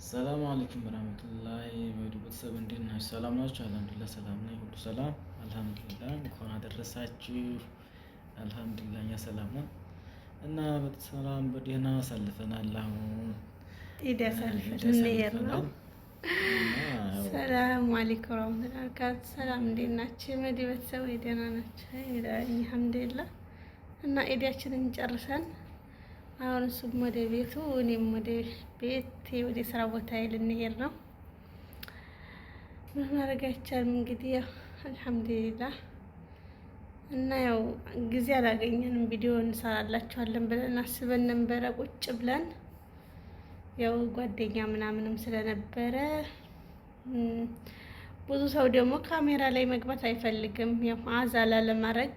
ሰላም አለይኩም ወራህመቱላሂ ወበረካቱህ። እንዴት ናችሁ? ሰላም ናችሁ? አልሐምዱሊላህ ሰላም ነኝ። ሁሉ ሰላም አልሐምዱሊላህ። እንኳን አደረሳችሁ። አልሐምዱሊላህ እኛ ሰላም ነን እና በሰላም በደህና አሳልፈናል። አሁን ኢድ አሳልፈን እንሄድ ነው። ሰላም አለይኩም ወራህመቱላሂ ወበረካቱህ። ሰላም እንዴት ናችሁ? መዲ ቤተሰብ ደህና ናችሁ? አልሐምዱሊላህ እና ኢዳችንን ጨርሰን አሁን እሱም ወደ ቤቱ እኔም ወደ ቤት ወደ ስራ ቦታ ልንሄድ ነው። ምን ማድረግ አይቻልም እንግዲህ ያው አልሐምዱሊላህ። እና ያው ጊዜ አላገኘንም ቪዲዮ እንሰራላችኋለን ብለን አስበን ነበረ ቁጭ ብለን ያው ጓደኛ ምናምንም ስለነበረ ብዙ ሰው ደግሞ ካሜራ ላይ መግባት አይፈልግም። ያው አዛላ ለማድረግ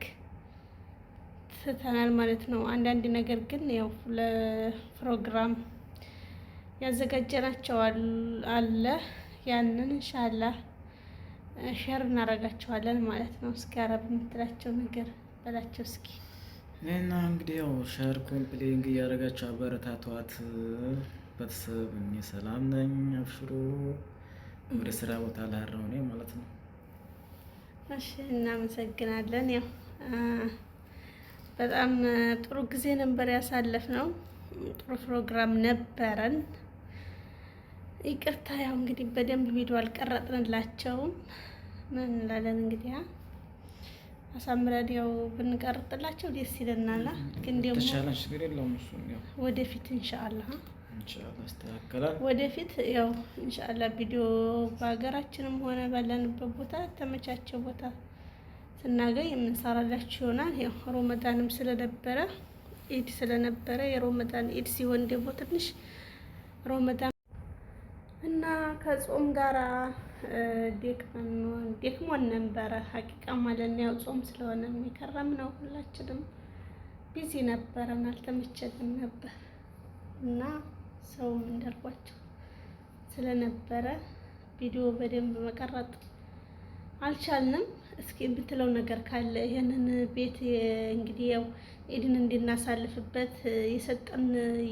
ስተናል ማለት ነው። አንዳንድ ነገር ግን ያው ለፕሮግራም ያዘጋጀናቸው አለ ያንን ኢንሻአላህ ሼር እናደርጋቸዋለን ማለት ነው። እስኪ አረብ የምትላቸው ነገር በላቸው እስኪ። እና እንግዲህ ያው ሼር ኮምፕሊንግ እያደረጋችሁ አበረታቷት ቤተሰብ። እኔ ሰላም ነኝ፣ አብሽሩ። ወደ ስራ ቦታ ላድረው እኔ ማለት ነው። እሺ እናመሰግናለን። ያው በጣም ጥሩ ጊዜ ነበር ያሳለፍነው። ጥሩ ፕሮግራም ነበረን። ይቅርታ ያው እንግዲህ በደንብ ቪዲዮ አልቀረጥንላቸውም። ምን እንላለን እንግዲህ አሳምረን ያው ብንቀርጥላቸው ደስ ይለናል። ግን ደግሞ ተሻለሽ ነገር የለውም እሱ ያው ወደፊት ኢንሻአላህ ይስተካከላል። ወደፊት ያው ኢንሻአላህ ቪዲዮ በሀገራችንም ሆነ ባለንበት ቦታ ተመቻቸው ቦታ ስናገኝ የምንሰራላችሁ ይሆናል። ያው ሮመዳንም ስለነበረ ኢድ ስለነበረ የሮመዳን ኢድ ሲሆን ደግሞ ትንሽ ሮመዳን እና ከጾም ጋራ ደክሞን ነበረ ሀቂቃ ማለት ነው። ያው ጾም ስለሆነ የሚከረም ነው። ሁላችንም ቢዚ ነበረን፣ አልተመቸንም ነበር እና ሰውም እንዳልኳቸው ስለነበረ ቪዲዮ በደንብ መቀረጥ አልቻልንም። እስኪ የምትለው ነገር ካለ ይሄንን ቤት እንግዲህ ያው ኢድን እንድናሳልፍበት የሰጠን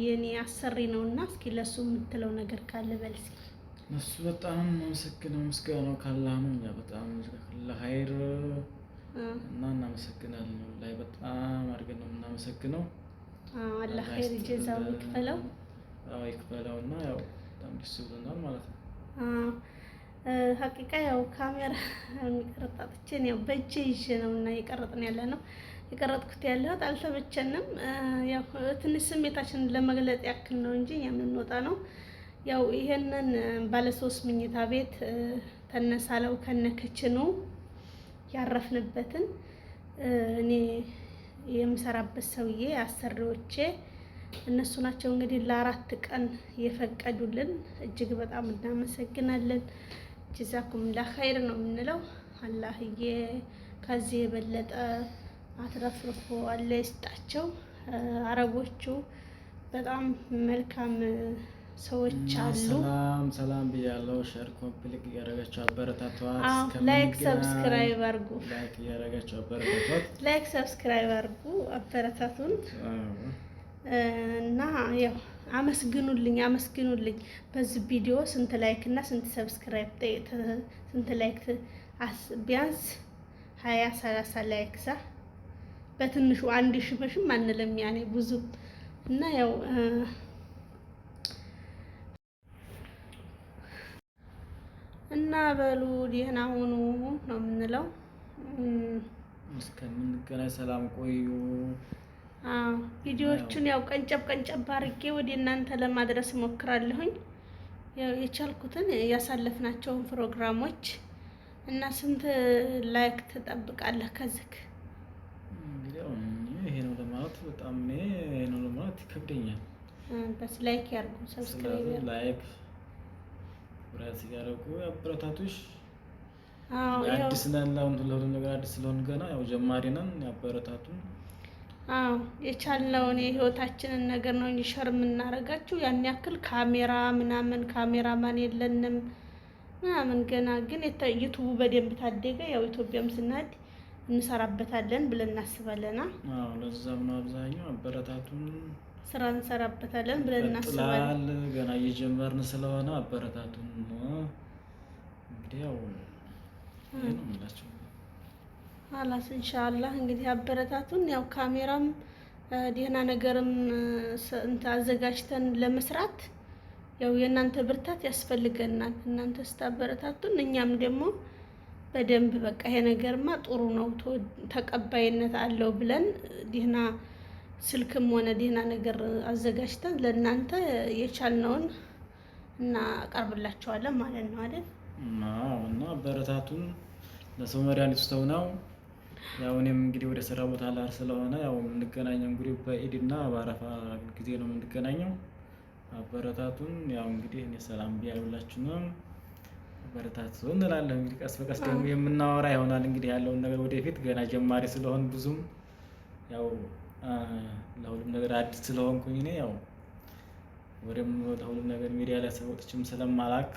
የኔ አሰሪ ነውና እስኪ ለሱ የምትለው ነገር ካለ በልሲ። እሱ በጣም እናመሰግነው፣ ምስጋናው ካላህ ነው። እኛ በጣም ለኸይር እና እናመሰግናለን። ላይ በጣም አድርገን ነው የምናመሰግነው። አላህ ኸይር ጀዛው ይክፈለው። አዎ ይክፈለውና ያው በጣም ደስ ብሎናል ማለት ነው። ሀቂቃ ያው ካሜራ የሚቀረጣጥችን ያው በእጄ ይዤ ነው እና እየቀረጥን ያለ ነው። የቀረጥኩት ያለሁት አልተመቸንም። ያው ትንሽ ስሜታችንን ለመግለጥ ያክል ነው እንጂ የምንወጣ ነው። ያው ይሄንን ባለ 3 መኝታ ቤት ተነሳለው ከነክችኑ ያረፍንበትን እኔ የምሰራበት ሰውዬ አሰሪዎቼ እነሱ ናቸው እንግዲህ ለ4 ቀን የፈቀዱልን። እጅግ በጣም እናመሰግናለን። ጀዛኩም ለኸይር ነው የምንለው። አላህዬ ከዚህ የበለጠ አትረፍርፎ አለ ይስጣቸው። አረቦቹ በጣም መልካም ሰዎች አሉ። ሰላም ብያለሁ። ሼር ኮምፕሊት እያደረጋችሁ አበረታቷት። ላይክ ሰብስክራይብ አድርጉ። ላይክ እያደረጋችሁ አበረታቷት። ላይክ ሰብስክራይብ አድርጉ፣ አበረታቱን እና ያው አመስግኑልኝ። በዚህ ቪዲዮ ስንት ላይክ እና ስንት ሰብስክራይብ ስንት ላይክ ቢያንስ 20-30 ላይክ በትንሹ 1000 መሽም አንልም ያኔ ብዙ እና ያው እና በሉ ደህና ሁኑ ነው የምንለው። እስከምንገናኝ ሰላም ቆዩ። ቪዲዮዎቹን ያው ቀንጨብ አድርጌ ወደ እናንተ ለማድረስ ሞክራለሁኝ። ያው የቻልኩትን ያሳለፍናቸውን ፕሮግራሞች እና ስንት ላይክ ትጠብቃለህ ከዚህ? ይሄ ነው ለማለት በጣም ይሄ ነው ለማለት ይከብደኛል። በስ ላይክ ያርጉ፣ ሰብስክራይብ ያርጉ፣ ላይክ ብራስ ያርጉ፣ አበረታቱሽ። አዲስ ነን ለሁሉ ነገር አዲስ ስለሆነ ገና ያው ጀማሪ ነን፣ ያበረታቱን። የቻልነውን የህይወታችንን ነገር ነው እንጂ ሸር የምናረጋችሁ ያን ያክል ካሜራማን የለንም ምናምን። ገና ግን ዩቲዩብ በደንብ ታደገ ያው ኢትዮጵያም ስናድ እንሰራበታለን ብለን እናስባለና ለዛም ነው አብዛኛው አበረታቱን። ስራ እንሰራበታለን ብለን እናስባለን። ገና እየጀመርን ስለሆነ አበረታቱን። እንግዲህ ያው ይሄ ነው የምላቸው። አላስ ኢንሻአላህ እንግዲህ አበረታቱን። ያው ካሜራም ደህና ነገርም አዘጋጅተን ለመስራት ያው የእናንተ ብርታት ያስፈልገናል። እናንተ ስታበረታቱን እኛም ደግሞ በደንብ በቃ ይሄ ነገርማ ጥሩ ነው ተቀባይነት አለው ብለን ደህና ስልክም ሆነ ደህና ነገር አዘጋጅተን ለእናንተ የቻልነውን እናቀርብላችኋለን ማለት ነው አይደል? እና አበረታቱን። ለሰው መድኃኒቱ ሰው ነው። ያው እኔም እንግዲህ ወደ ስራ ቦታ ላር ስለሆነ ያው የምንገናኘው እንግዲህ በኢድና በአረፋ ጊዜ ነው የምንገናኘው። አበረታቱን። ያው እንግዲህ እኔ ሰላም ብያለሁላችሁ ነው። አበረታቱ እንላለን። እንግዲህ ቀስ በቀስ ደግሞ የምናወራ ይሆናል። እንግዲህ ያለውን ነገር ወደፊት ገና ጀማሪ ስለሆን ብዙም ያው ለሁሉም ነገር አዲስ ስለሆንኩኝ እኔ ያው ወደ ሁሉም ነገር ሚዲያ ላይ ወጥቼም ስለማላቅ